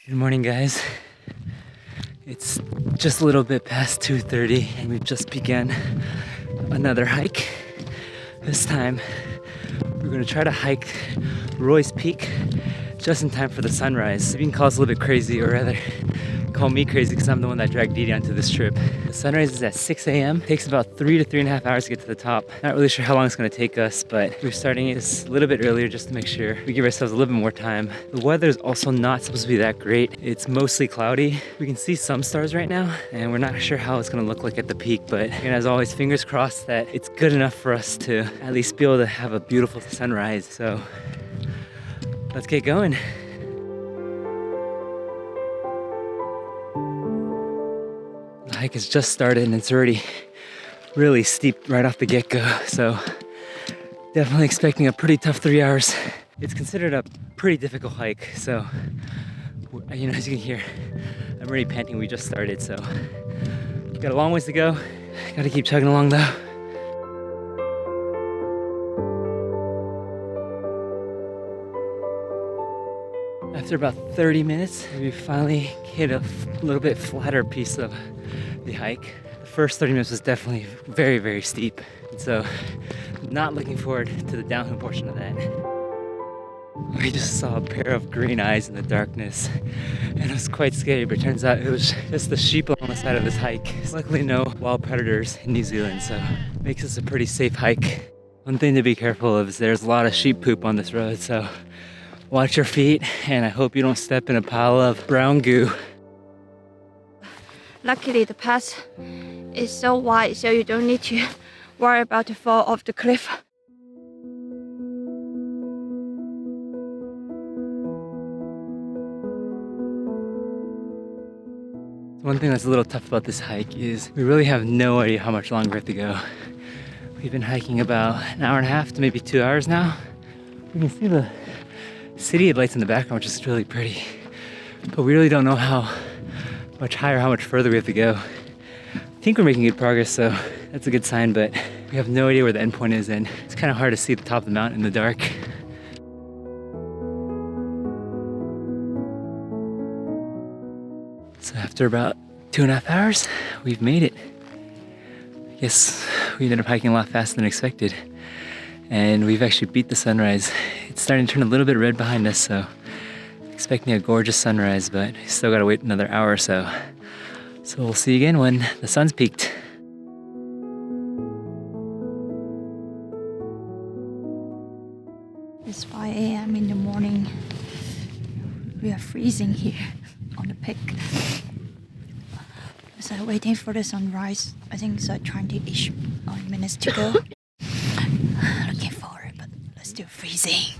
Good morning, guys. It's just a little bit past 2:30 and we've just begun another hike. This time we're gonna try to hike Roy's Peak just in time for the sunrise. You can call us a little bit crazy, or rather call me crazy because I'm the one that dragged Didi onto this trip. The sunrise is at 6 a.m. Takes about 3 to 3.5 hours to get to the top. Not really sure how long it's gonna take us, but we're starting this a little bit earlier just to make sure we give ourselves a little bit more time. The weather is also not supposed to be that great. It's mostly cloudy. We can see some stars right now, and we're not sure how it's gonna look like at the peak, but again, as always, fingers crossed that it's good enough for us to at least be able to have a beautiful sunrise. So let's get going. The hike has just started and it's already really steep right off the get-go, so definitely expecting a pretty tough 3 hours. It's considered a pretty difficult hike, so you know, as you can hear, I'm already panting. We just started, so we've got a long ways to go. Gotta keep chugging along though. After about 30 minutes, we finally hit a little bit flatter piece of the hike. The first 30 minutes was definitely very, very steep. And so not looking forward to the downhill portion of that. We just saw a pair of green eyes in the darkness and it was quite scary, but it turns out it was just the sheep along the side of this hike. Luckily no wild predators in New Zealand, so it makes this a pretty safe hike. One thing to be careful of is there's a lot of sheep poop on this road, so watch your feet, and I hope you don't step in a pile of brown goo. Luckily, the path is so wide, so you don't need to worry about the fall off the cliff. One thing that's a little tough about this hike is we really have no idea how much longer we have to go. We've been hiking about an hour and a half to maybe 2 hours now. We can see the city lights in the background, which is really pretty, but we really don't know how much higher, how much further we have to go. I think we're making good progress, so that's a good sign, but we have no idea where the end point is, and it's kind of hard to see the top of the mountain in the dark. So after about 2.5 hours, we've made it. I guess we ended up hiking a lot faster than expected, and we've actually beat the sunrise. It's starting to turn a little bit red behind us, so expecting a gorgeous sunrise, but still gotta wait another hour or so. So we'll see you again when the sun's peaked. It's 5 a.m. in the morning. We are freezing here on the peak. So waiting for the sunrise. I think it's 20-ish minutes to go. Looking forward, but it's still freezing.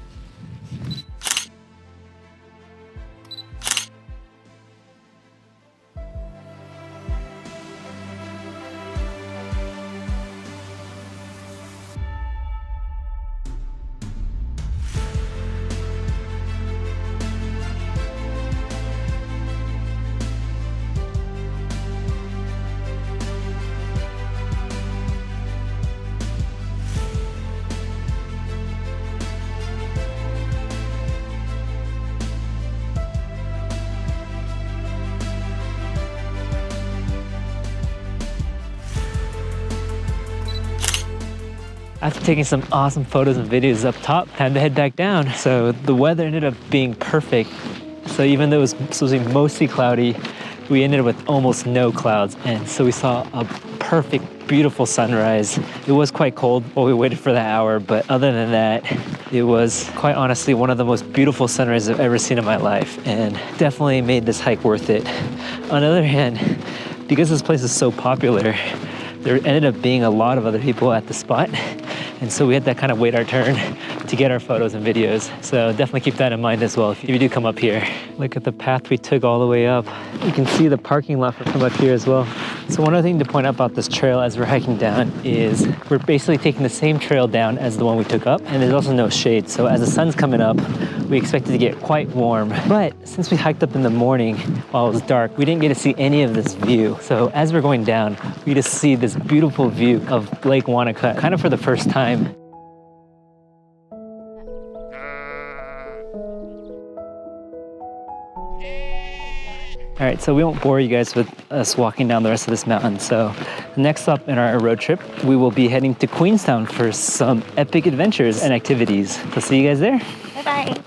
After taking some awesome photos and videos up top, time to head back down. So the weather ended up being perfect. So even though it was supposed to be mostly cloudy, we ended up with almost no clouds. And so we saw a perfect, beautiful sunrise. It was quite cold while we waited for that hour, but other than that, it was quite honestly one of the most beautiful sunrises I've ever seen in my life, and definitely made this hike worth it. On the other hand, because this place is so popular, there ended up being a lot of other people at the spot. And so we had to kind of wait our turn to get our photos and videos. So definitely keep that in mind as well if you do come up here. Look at the path we took all the way up. You can see the parking lot from up here as well. So one other thing to point out about this trail as we're hiking down is we're basically taking the same trail down as the one we took up, and there's also no shade. So as the sun's coming up, we expect it to get quite warm. But since we hiked up in the morning while it was dark, we didn't get to see any of this view. So as we're going down, we just see this beautiful view of Lake Wanaka, kind of for the first time. All right, so we won't bore you guys with us walking down the rest of this mountain. So next stop in our road trip, we will be heading to Queenstown for some epic adventures and activities. So see you guys there. Bye-bye.